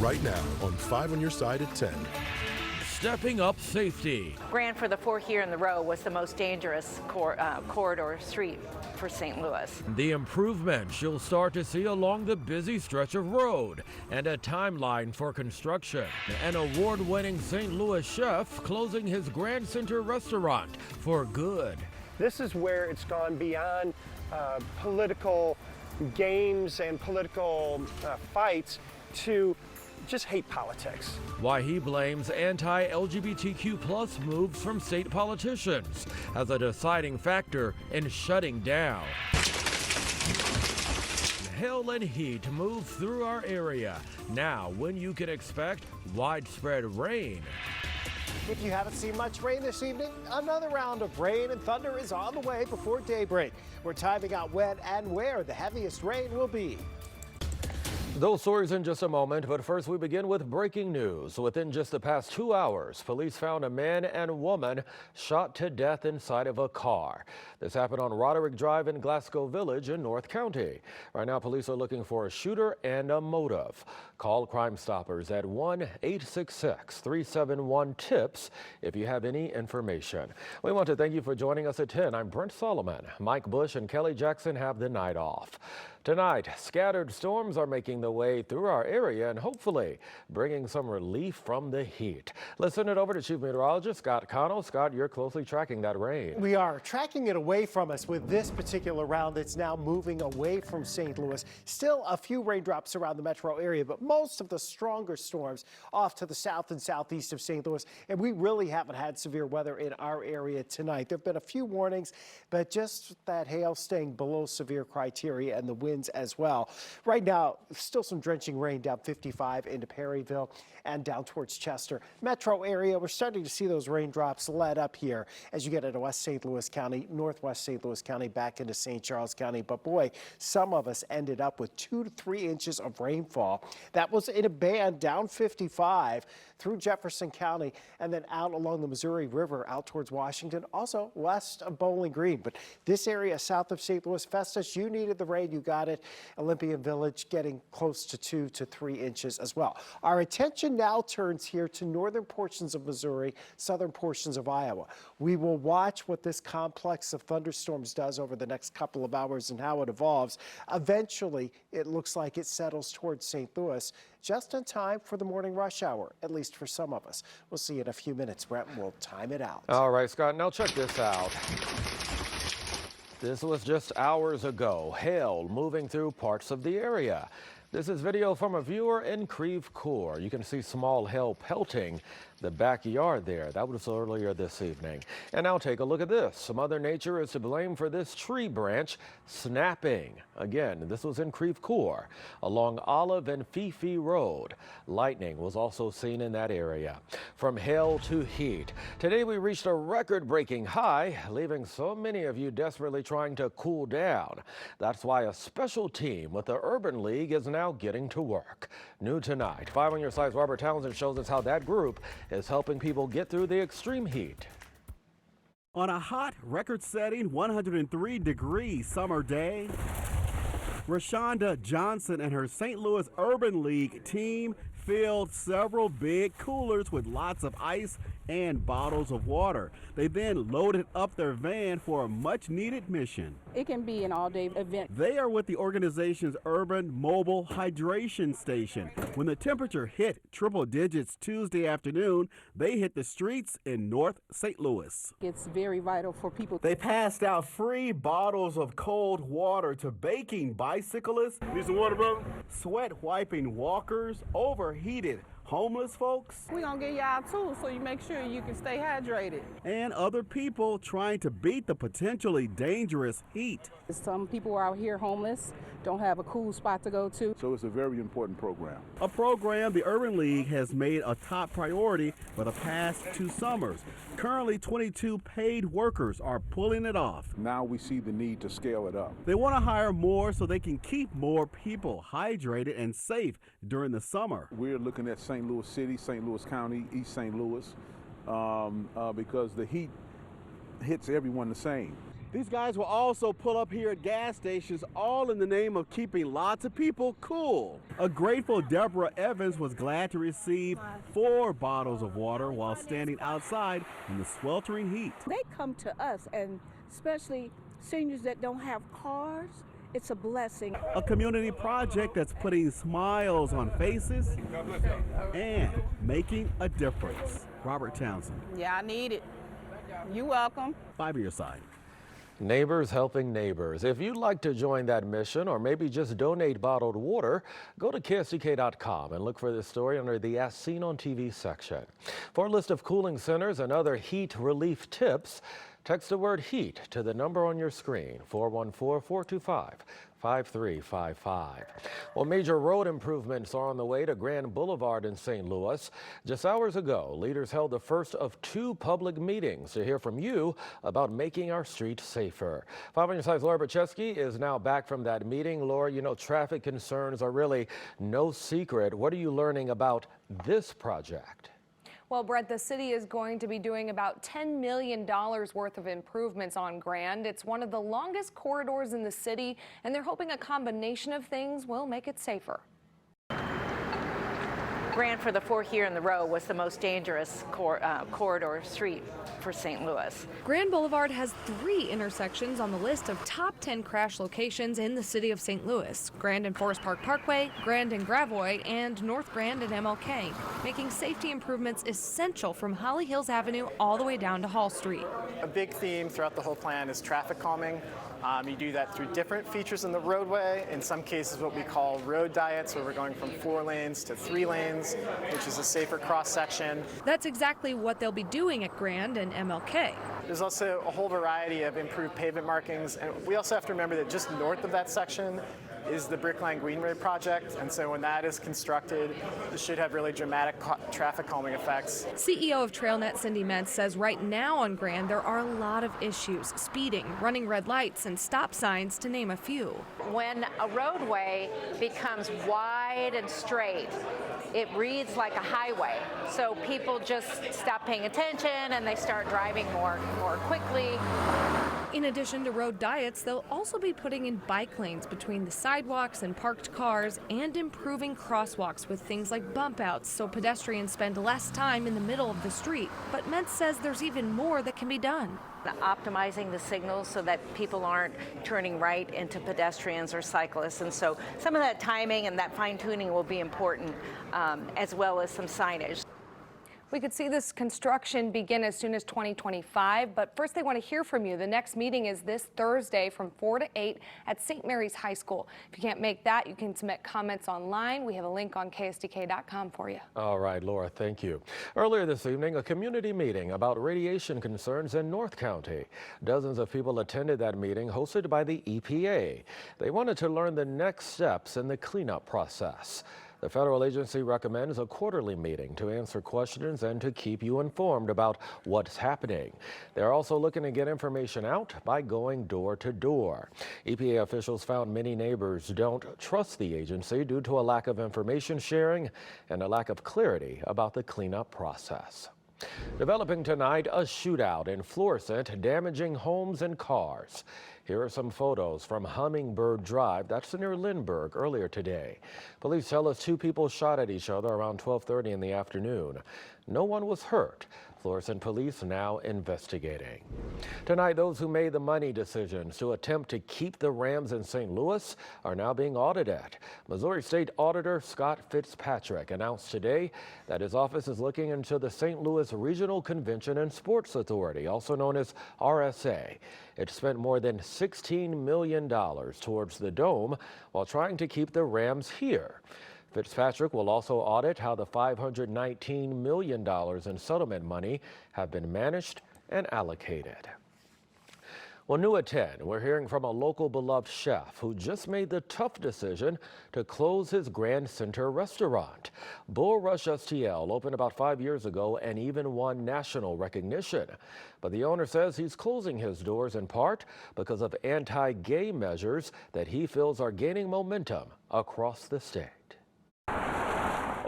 right now on 5 on your side at 10. Stepping up safety. Ran for the 4 here in the row was the most dangerous corridor street for St. Louis. The improvements you'll start to see along the busy stretch of road and a timeline for construction. An award-winning St. Louis chef closing his Grand Center restaurant for good. This is where it's gone beyond political games and political fights to just hate politics. Why he blames anti-LGBTQ+ moves from state politicians as a deciding factor in shutting down. Hail and heat move through our area. Now, when you can expect widespread rain. If you haven't seen much rain this evening, another round of rain and thunder is on the way before daybreak. We're timing out when and where the heaviest rain will be. Those stories in just a moment, but first we begin with breaking news. Within just the past 2 hours, police found a man and woman shot to death inside of a car. This happened on Roderick Drive in Glasgow Village in North County. Right now, police are looking for a shooter and a motive. Call Crime Stoppers at 1-866-371-TIPS if you have any information. We want to thank you for joining us at 10. I'm Brent Solomon. Mike Bush and Kelly Jackson have the night off. Tonight, scattered storms are making their way through our area and hopefully bringing some relief from the heat. Let's send it over to Chief Meteorologist Scott Connell. Scott, you're closely tracking that rain. We are tracking it away from us with this particular round that's now moving away from St. Louis. Still a few raindrops around the metro area, but most of the stronger storms off to the south and southeast of St. Louis. And we really haven't had severe weather in our area tonight. There have been a few warnings, but just that hail staying below severe criteria and the winds as well. Right now, still some drenching rain down 55 into Perryville and down towards Chester. Metro area, we're starting to see those raindrops let up here as you get into West St. Louis County, Northwest St. Louis County, back into St. Charles County. But boy, some of us ended up with 2 to 3 inches of rainfall. That was in a band down 55 through Jefferson County and then out along the Missouri River out towards Washington, also west of Bowling Green. But this area south of St. Louis, Festus, you needed the rain, you got it. Olympian Village getting close to 2 to 3 inches as well. Our attention now turns here to northern portions of Missouri, southern portions of Iowa. We will watch what this complex of thunderstorms does over the next couple of hours and how it evolves. Eventually, it looks like it settles towards St. Louis just in time for the morning rush hour, at least for some of us. We'll see you in a few minutes. Brent will time it out. All right, Scott, now check this out. This was just hours ago. Hail moving through parts of the area. This is video from a viewer in Creve Coeur. You can see small hail pelting the backyard there. That was earlier this evening. And now take a look at this. Mother Nature is to blame for this tree branch snapping. Again, this was in Creve Coeur along Olive and Fifi Road. Lightning was also seen in that area. From hail to heat. Today we reached a record-breaking high, leaving so many of you desperately trying to cool down. That's why a special team with the Urban League is now getting to work. New tonight, 5 on your side's Robert Townsend shows us how that group is helping people get through the extreme heat. On a hot, record-setting 103-degree summer day, Rashonda Johnson and her St. Louis Urban League team filled several big coolers with lots of ice and bottles of water. They then loaded up their van for a much-needed mission. It can be an all-day event. They are with the organization's Urban Mobile Hydration Station. When the temperature hit triple digits Tuesday afternoon, they hit the streets in North St. Louis. It's very vital for people. They passed out free bottles of cold water to baking bicyclists. Need some water, brother? Sweat-wiping walkers, overheated homeless folks. We're going to give y'all tools so you make sure you can stay hydrated. And other people trying to beat the potentially dangerous heat. Some people are out here homeless, don't have a cool spot to go to. So it's a very important program. A program the Urban League has made a top priority for the past 2 summers. Currently, 22 paid workers are pulling it off. Now we see the need to scale it up. They want to hire more so they can keep more people hydrated and safe during the summer. We're looking at St. Louis City, St. Louis County, East St. Louis, because the heat hits everyone the same. These guys will also pull up here at gas stations, all in the name of keeping lots of people cool. A grateful Deborah Evans was glad to receive 4 bottles of water while standing outside in the sweltering heat. They come to us, and especially seniors that don't have cars, it's a blessing. A community project that's putting smiles on faces and making a difference. Robert Townsend. Yeah, I need it. You welcome. 5 on your side. Neighbors helping neighbors. If you'd like to join that mission or maybe just donate bottled water, go to KSDK.com and look for this story under the As Seen on TV section. For a list of cooling centers and other heat relief tips, text the word HEAT to the number on your screen, 414-425-5355. Well, major road improvements are on the way to Grand Boulevard in St. Louis. Just hours ago, leaders held the first of 2 public meetings to hear from you about making our streets safer. 5 on your side's Laura Bachesky is now back from that meeting. Laura, you know, traffic concerns are really no secret. What are you learning about this project? Well, Brett, the city is going to be doing about $10 million worth of improvements on Grand. It's one of the longest corridors in the city, and they're hoping a combination of things will make it safer. Grand, for the 4th year in the row, was the most dangerous corridor street for St. Louis. Grand Boulevard has 3 intersections on the list of top 10 crash locations in the city of St. Louis: Grand and Forest Park Parkway, Grand and Gravois, and North Grand and MLK, making safety improvements essential from Holly Hills Avenue all the way down to Hall Street. A big theme throughout the whole plan is traffic calming. You do that through different features in the roadway. In some cases, what we call road diets, where we're going from 4 lanes to 3 lanes, which is a safer cross section. That's exactly what they'll be doing at Grand and MLK. There's also a whole variety of improved pavement markings, and we also have to remember that just north of that section is the Brickline Greenway project, and so when that is constructed, it should have really dramatic traffic calming effects. CEO of TrailNet Cindy Metz says right now on Grand there are a lot of issues: speeding, running red lights, and stop signs, to name a few. When a roadway becomes wide and straight, it reads like a highway. So people just stop paying attention and they start driving more quickly. In addition to road diets, they'll also be putting in bike lanes between the sidewalks and parked cars and improving crosswalks with things like bump outs so pedestrians spend less time in the middle of the street. But Metz says there's even more that can be done. Optimizing the signals so that people aren't turning right into pedestrians or cyclists. And so some of that timing and that fine tuning will be important, as well as some signage. We could see this construction begin as soon as 2025, but first they want to hear from you. The next meeting is this Thursday from 4 to 8 at St. Mary's High School. If you can't make that, you can submit comments online. We have a link on KSDK.com for you. All right, Laura, thank you. Earlier this evening, a community meeting about radiation concerns in North County. Dozens of people attended that meeting hosted by the EPA. They wanted to learn the next steps in the cleanup process. The federal agency recommends a quarterly meeting to answer questions and to keep you informed about what's happening. They're also looking to get information out by going door to door. EPA officials found many neighbors don't trust the agency due to a lack of information sharing and a lack of clarity about the cleanup process. Developing tonight, a shootout in Florissant damaging homes and cars. Here are some photos from Hummingbird Drive, that's near Lindbergh, earlier today. Police tell us 2 people shot at each other around 12:30 in the afternoon. No one was hurt. Florissant police now investigating. Tonight, those who made the money decisions to attempt to keep the Rams in St. Louis are now being audited. Missouri State Auditor Scott Fitzpatrick announced today that his office is looking into the St. Louis Regional Convention and Sports Authority, also known as RSA. It spent more than $16 million towards the dome while trying to keep the Rams here. Fitzpatrick will also audit how the $519 million in settlement money have been managed and allocated. Well, new at 10, we're hearing from a local beloved chef who just made the tough decision to close his Grand Center restaurant. Bull Rush STL opened about 5 years ago and even won national recognition. But the owner says he's closing his doors in part because of anti-gay measures that he feels are gaining momentum across the state.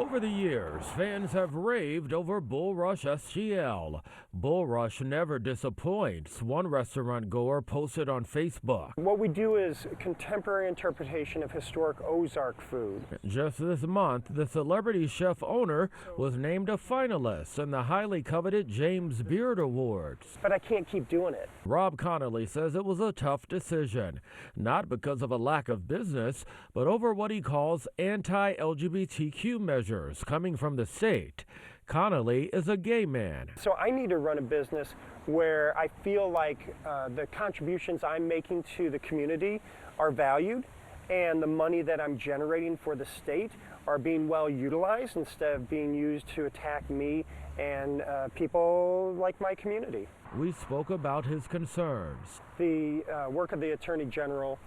Over the years, fans have raved over Bull Rush SGL. Bull Rush never disappoints, one restaurant goer posted on Facebook. What we do is contemporary interpretation of historic Ozark food. Just this month, the celebrity chef owner was named a finalist in the highly coveted James Beard Awards. But I can't keep doing it. Rob Connolly says it was a tough decision, not because of a lack of business, but over what he calls anti-LGBTQ measures coming from the state. Connolly is a gay man. So I need to run a business where I feel like the contributions I'm making to the community are valued, and the money that I'm generating for the state are being well utilized instead of being used to attack me and people like my community. We spoke about his concerns. The work of the Attorney General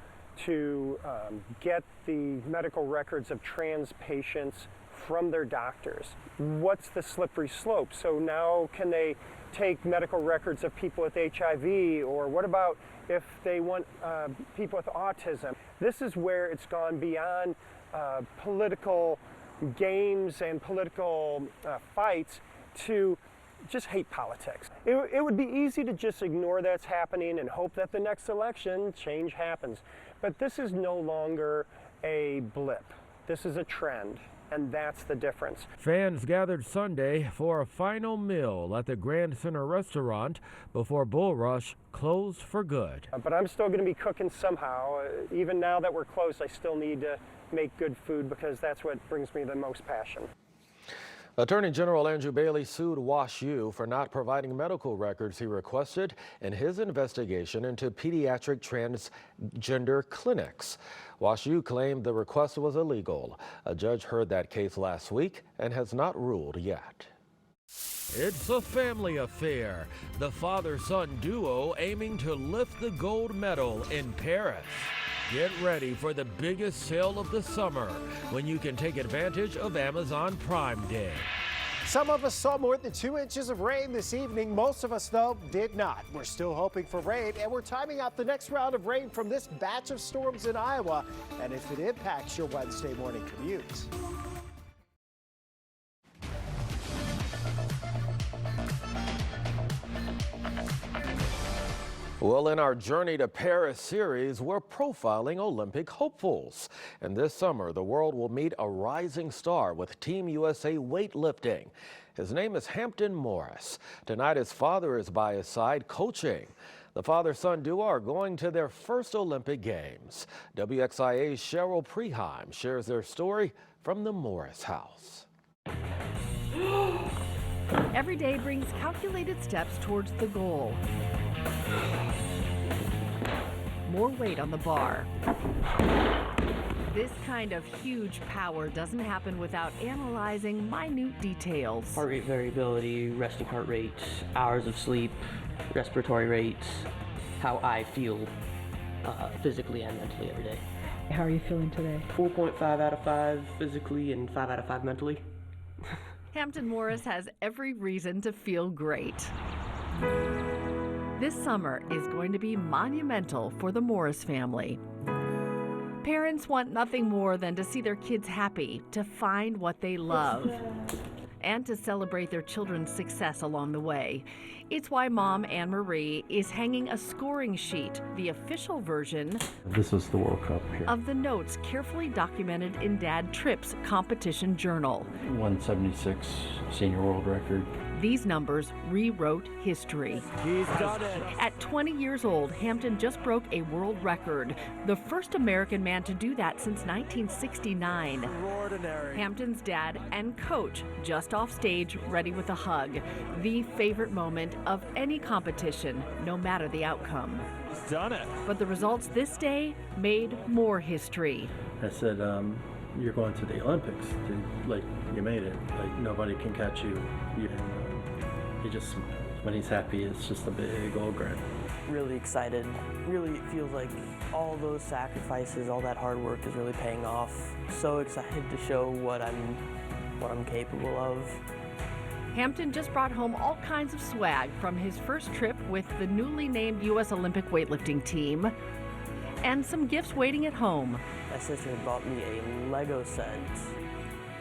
to get the medical records of trans patients from their doctors. What's the slippery slope? So now can they take medical records of people with HIV, or what about if they want people with autism? This is where it's gone beyond political games and political fights to just hate politics. It would be easy to just ignore that's happening and hope that the next election change happens. But this is no longer a blip. This is a trend. And that's the difference. Fans gathered Sunday for a final meal at the Grand Center restaurant before Bull Rush closed for good. But I'm still going to be cooking somehow. Even now that we're closed, I still need to make good food because that's what brings me the most passion. Attorney General Andrew Bailey sued WashU for not providing medical records he requested in his investigation into pediatric transgender clinics. WashU claimed the request was illegal. A judge heard that case last week and has not ruled yet. It's a family affair. The father-son duo aiming to lift the gold medal in Paris. Get ready for the biggest sale of the summer when you can take advantage of Amazon Prime Day. Some of us saw more than 2 inches of rain this evening. Most of us, though, did not. We're still hoping for rain, and we're timing out the next round of rain from this batch of storms in Iowa, and if it impacts your Wednesday morning commute. Well, in our Journey to Paris series, we're profiling Olympic hopefuls. And this summer, the world will meet a rising star with Team USA weightlifting. His name is Hampton Morris. Tonight, his father is by his side coaching. The father-son duo are going to their first Olympic Games. WXIA's Cheryl Preheim shares their story from the Morris house. Every day brings calculated steps towards the goal. More weight on the bar. This kind of huge power doesn't happen without analyzing minute details. Heart rate variability, resting heart rate, hours of sleep, respiratory rates, how I feel physically and mentally every day. How are you feeling today? 4.5 out of 5 physically and 5 out of 5 mentally. Hampton Morris has every reason to feel great. This summer is going to be monumental for the Morris family. Parents want nothing more than to see their kids happy, to find what they love, and to celebrate their children's success along the way. It's why Mom Anne Marie is hanging a scoring sheet, the official version This is the World Cup here. of the notes carefully documented in Dad Tripp's competition journal. 176 senior world record. These numbers rewrote history. He's done it. At 20 years old, Hampton just broke a world record, the first American man to do that since 1969. Extraordinary. Hampton's dad and coach just off stage, ready with a hug. The favorite moment of any competition, no matter the outcome. He's done it. But the results this day made more history. I said, you're going to the Olympics. Like, you made it. Like, nobody can catch you. He just smiles. When he's happy, it's just a big old grin. Really excited. Really feels like all those sacrifices, all that hard work is really paying off. So excited to show what I'm capable of. Hampton just brought home all kinds of swag from his first trip with the newly named U.S. Olympic weightlifting team, and some gifts waiting at home. My sister bought me a Lego set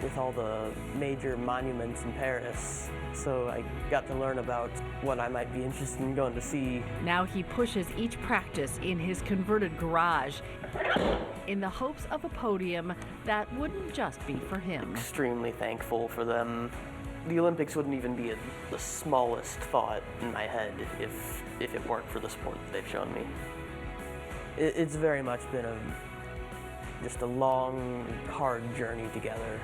with all the major monuments in Paris. So I got to learn about what I might be interested in going to see. Now he pushes each practice in his converted garage in the hopes of a podium that wouldn't just be for him. Extremely thankful for them. The Olympics wouldn't even be the smallest thought in my head if it weren't for the sport that they've shown me. It's very much been just a long, hard journey together.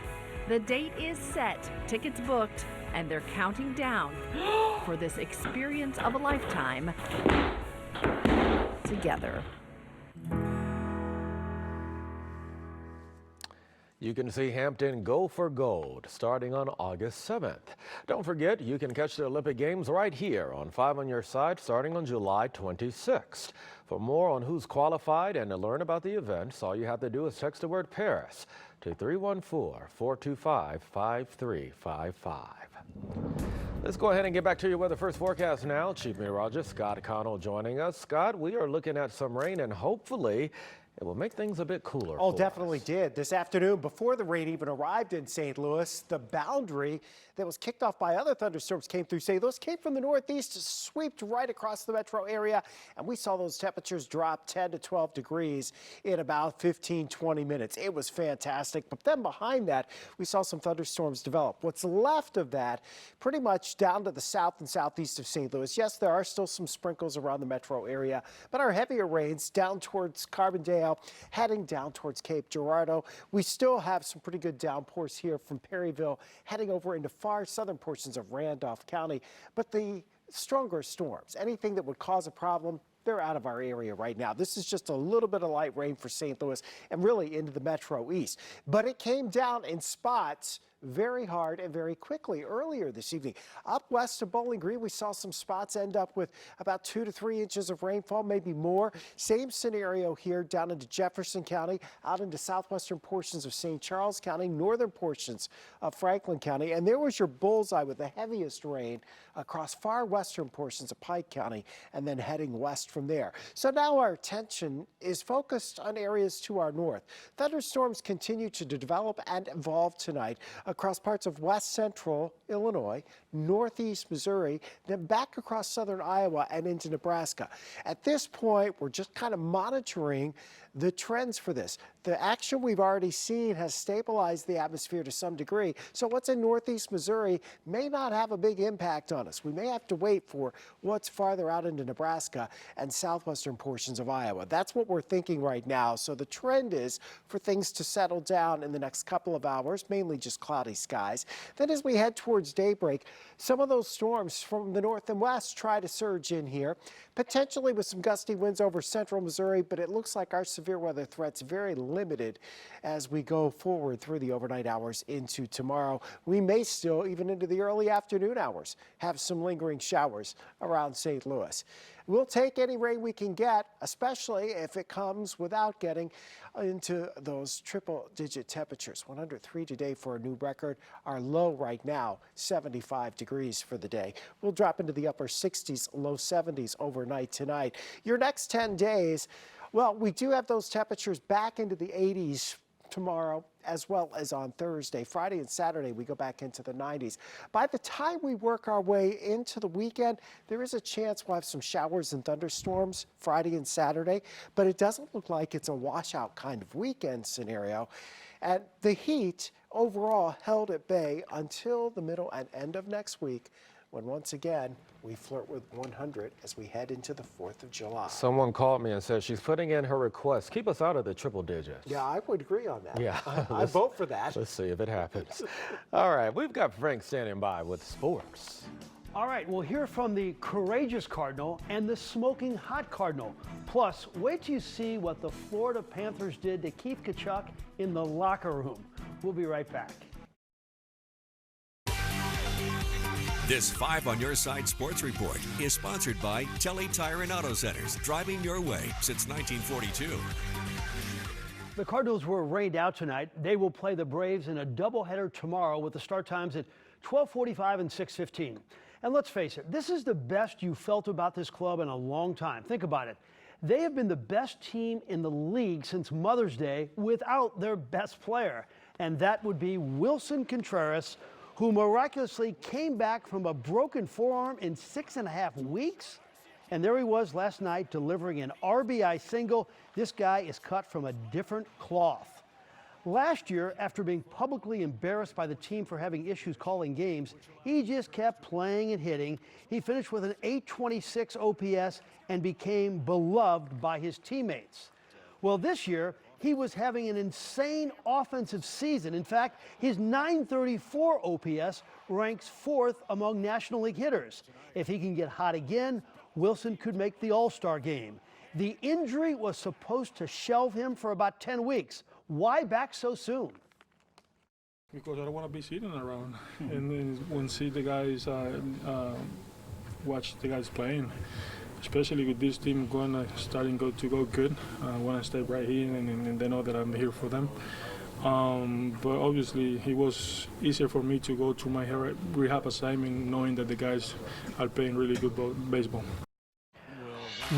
The date is set, tickets booked, and they're counting down for this experience of a lifetime together. You can see Hampton go for gold starting on August 7th. Don't forget, you can catch the Olympic Games right here on 5 on Your Side starting on July 26th. For more on who's qualified and to learn about the events, all you have to do is text the word Paris to 314-425-5355. Let's go ahead and get back to your weather first forecast now. Chief Meteorologist Scott Connell joining us. Scott, we are looking at some rain and hopefully it will make things a bit cooler. Oh, definitely did. This afternoon, before the rain even arrived in St. Louis, the boundary that was kicked off by other thunderstorms came through St. Louis, came from the northeast, swept right across the metro area, and we saw those temperatures drop 10 to 12 degrees in about 15-20 minutes. It was fantastic, but then behind that, we saw some thunderstorms develop. What's left of that, pretty much down to the south and southeast of St. Louis. Yes, there are still some sprinkles around the metro area, but our heavier rains down towards Carbondale, heading down towards Cape Girardeau. We still have some pretty good downpours here from Perryville, heading over into far southern portions of Randolph County. But the stronger storms, anything that would cause a problem, they're out of our area right now. This is just a little bit of light rain for St. Louis and really into the metro east. But it came down in spots very hard and very quickly earlier this evening. Up west of Bowling Green, we saw some spots end up with about 2 to 3 inches of rainfall, maybe more. Same scenario here down into Jefferson County, out into southwestern portions of St. Charles County, northern portions of Franklin County. And there was your bullseye with the heaviest rain across far western portions of Pike County and then heading west from there. So now our attention is focused on areas to our north. Thunderstorms continue to develop and evolve tonight across parts of west central Illinois, northeast Missouri, then back across southern Iowa and into Nebraska. At this point, we're just kind of monitoring the trends for this. The action we've already seen has stabilized the atmosphere to some degree, so what's in northeast Missouri may not have a big impact on us. We may have to wait for what's farther out into Nebraska and southwestern portions of Iowa. That's what we're thinking right now. So the trend is for things to settle down in the next couple of hours, mainly just cloudy skies. Then as we head towards daybreak, some of those storms from the north and west try to surge in here, potentially with some gusty winds over central Missouri, but it looks like our severe weather threat's very limited as we go forward through the overnight hours into tomorrow. We may still, even into the early afternoon hours, have some lingering showers around St. Louis. We'll take any rain we can get, especially if it comes without getting into those triple-digit temperatures. 103 today for a new record. Our low right now, 75 degrees for the day. We'll drop into the upper 60s, low 70s overnight tonight. Your next 10 days, well, we do have those temperatures back into the 80s tomorrow as well as on Thursday. Friday and Saturday we go back into the 90s. By the time we work our way into the weekend, there is a chance we'll have some showers and thunderstorms Friday and Saturday, but it doesn't look like it's a washout kind of weekend scenario. And the heat overall held at bay until the middle and end of next week, when once again we flirt with 100 as we head into the 4th of July. Someone called me and said she's putting in her request. Keep us out of the triple digits. Yeah, I would agree on that. Yeah. I vote for that. Let's see if it happens. All right, we've got Frank standing by with sports. All right, we'll hear from the courageous Cardinal and the smoking hot Cardinal. Plus, wait till you see what the Florida Panthers did to Keith Tkachuk in the locker room. We'll be right back. This 5 on Your Side Sports Report is sponsored by Telly Tire and Auto Centers, driving your way since 1942. The Cardinals were rained out tonight. They will play the Braves in a doubleheader tomorrow with the start times at 12:45 and 6:15. And let's face it, this is the best you felt about this club in a long time. Think about it. They have been the best team in the league since Mother's Day without their best player. and that would be Wilson Contreras, who miraculously came back from a broken forearm in 6.5 weeks. And there he was last night delivering an RBI single. This guy is cut from a different cloth. Last year, after being publicly embarrassed by the team for having issues calling games, he just kept playing and hitting. He finished with an .826 OPS and became beloved by his teammates. Well, this year, he was having an insane offensive season. In fact, his .934 OPS ranks 4th among National League hitters. If he can get hot again, Wilson could make the All-Star game. The injury was supposed to shelve him for about 10 weeks. Why back so soon? Because I don't want to be sitting around and then when see the guys, watch the guys playing, especially with this team starting to go good. I want to stay right here and they know that I'm here for them. But obviously it was easier for me to go to my rehab assignment knowing that the guys are playing really good baseball.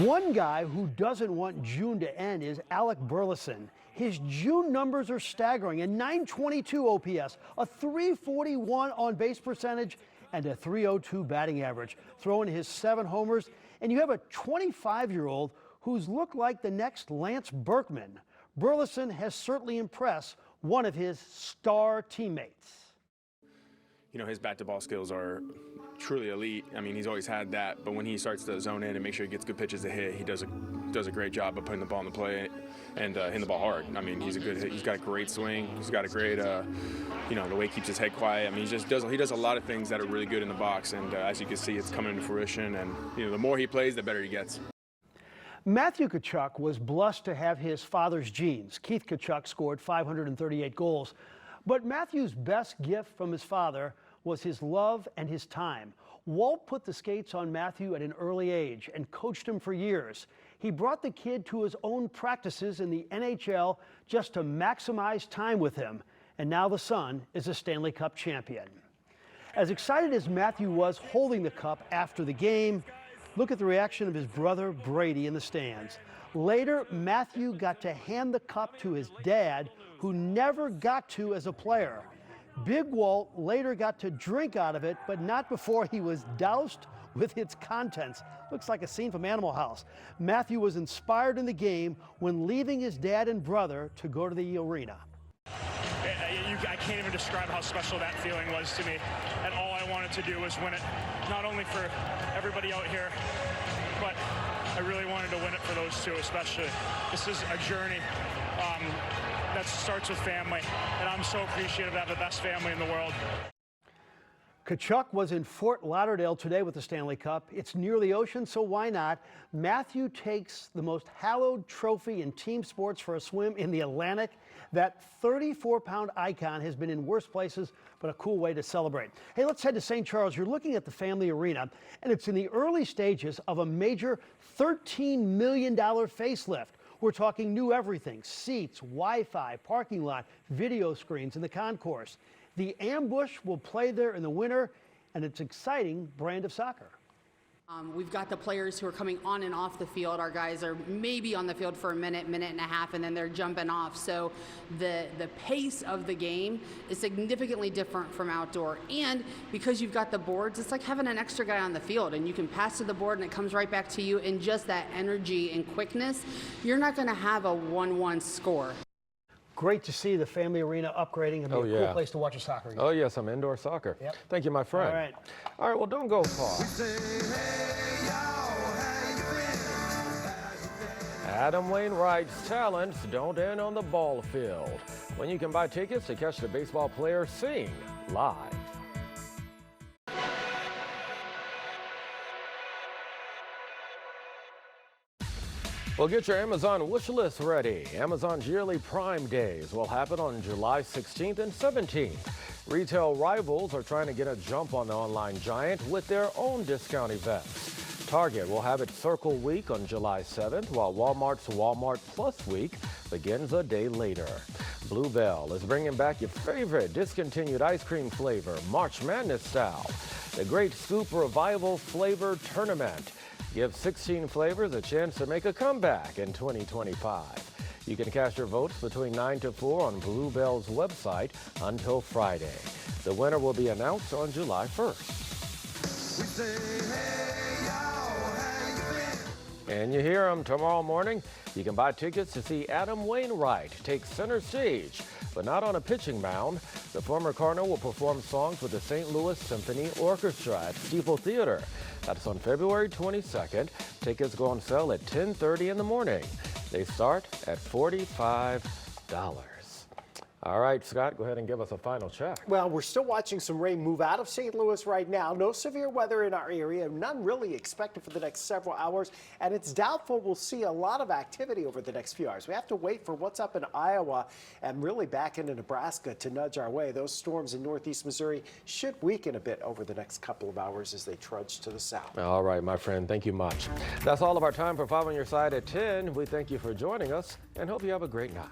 One guy who doesn't want June to end is Alec Burleson. His June numbers are staggering: a .922 OPS, a .341 on-base percentage, and a .302 batting average, throwing his 7 homers. And you have a 25-year-old who's looked like the next Lance Berkman. Burleson has certainly impressed one of his star teammates. You know, his bat-to-ball skills are truly elite. I mean, he's always had that, but when he starts to zone in and make sure he gets good pitches to hit, he does a great job of putting the ball in the play and hitting the ball hard. I mean, he's got a great swing. He's got a great, you know, the way he keeps his head quiet. I mean, he does a lot of things that are really good in the box, and as you can see, it's coming to fruition. And you know, the more he plays, the better he gets. Matthew Tkachuk was blessed to have his father's genes. Keith Tkachuk scored 538 goals, but Matthew's best gift from his father was his love and his time. Walt put the skates on Matthew at an early age and coached him for years. He brought the kid to his own practices in the NHL just to maximize time with him, and now the son is a Stanley Cup champion. As excited as Matthew was holding the cup after the game, look at the reaction of his brother Brady in the stands. Later, Matthew got to hand the cup to his dad, who never got to as a player. Big Walt later got to drink out of it, but not before he was doused with its contents. Looks like a scene from Animal House. Matthew was inspired in the game when leaving his dad and brother to go to the arena. I can't even describe how special that feeling was to me. And all I wanted to do was win it, not only for everybody out here, but I really wanted to win it for those two especially. This is a journey that starts with family, and I'm so appreciative to have the best family in the world. Tkachuk was in Fort Lauderdale today with the Stanley Cup. It's near the ocean, so why not? Matthew takes the most hallowed trophy in team sports for a swim in the Atlantic. That 34-pound icon has been in worse places, but a cool way to celebrate. Hey, let's head to St. Charles. You're looking at the Family Arena, and it's in the early stages of a major $13 million facelift. We're talking new everything: seats, Wi-Fi, parking lot, video screens in the concourse. The Ambush will play there in the winter, and it's an exciting brand of soccer. We've got the players who are coming on and off the field. Our guys are maybe on the field for a minute, minute and a half, and then they're jumping off. So the pace of the game is significantly different from outdoor. And because you've got the boards, it's like having an extra guy on the field, and you can pass to the board and it comes right back to you in just that energy and quickness. You're not going to have a 1-1 score. Great to see the Family Arena upgrading and be a cool place to watch a soccer game. Oh, yeah, some indoor soccer. Yep. Thank you, my friend. All right. All right, well, don't go far. Adam Wainwright's talents don't end on the ball field, when you can buy tickets to catch the baseball players sing live. Well, get your Amazon wish list ready. Amazon's yearly Prime Days will happen on July 16th and 17th. Retail rivals are trying to get a jump on the online giant with their own discount events. Target will have its Circle Week on July 7th, while Walmart's Walmart Plus Week begins a day later. Bluebell is bringing back your favorite discontinued ice cream flavor, March Madness style. The Great Scoop Revival Flavor Tournament gives 16 flavors a chance to make a comeback in 2025. You can cast your votes between 9 to 4 on Bluebell's website until Friday. The winner will be announced on July 1st. And you hear him tomorrow morning. You can buy tickets to see Adam Wainwright take center stage, but not on a pitching mound. The former Cardinal will perform songs with the St. Louis Symphony Orchestra at Steeple Theater. That's on February 22nd. Tickets go on sale at 10:30 in the morning. They start at $45. All right, Scott, go ahead and give us a final check. Well, we're still watching some rain move out of St. Louis right now. No severe weather in our area, none really expected for the next several hours, and it's doubtful we'll see a lot of activity over the next few hours. We have to wait for what's up in Iowa and really back into Nebraska to nudge our way. Those storms in northeast Missouri should weaken a bit over the next couple of hours as they trudge to the south. All right, my friend, thank you much. That's all of our time for 5 on Your Side at 10. We thank you for joining us and hope you have a great night.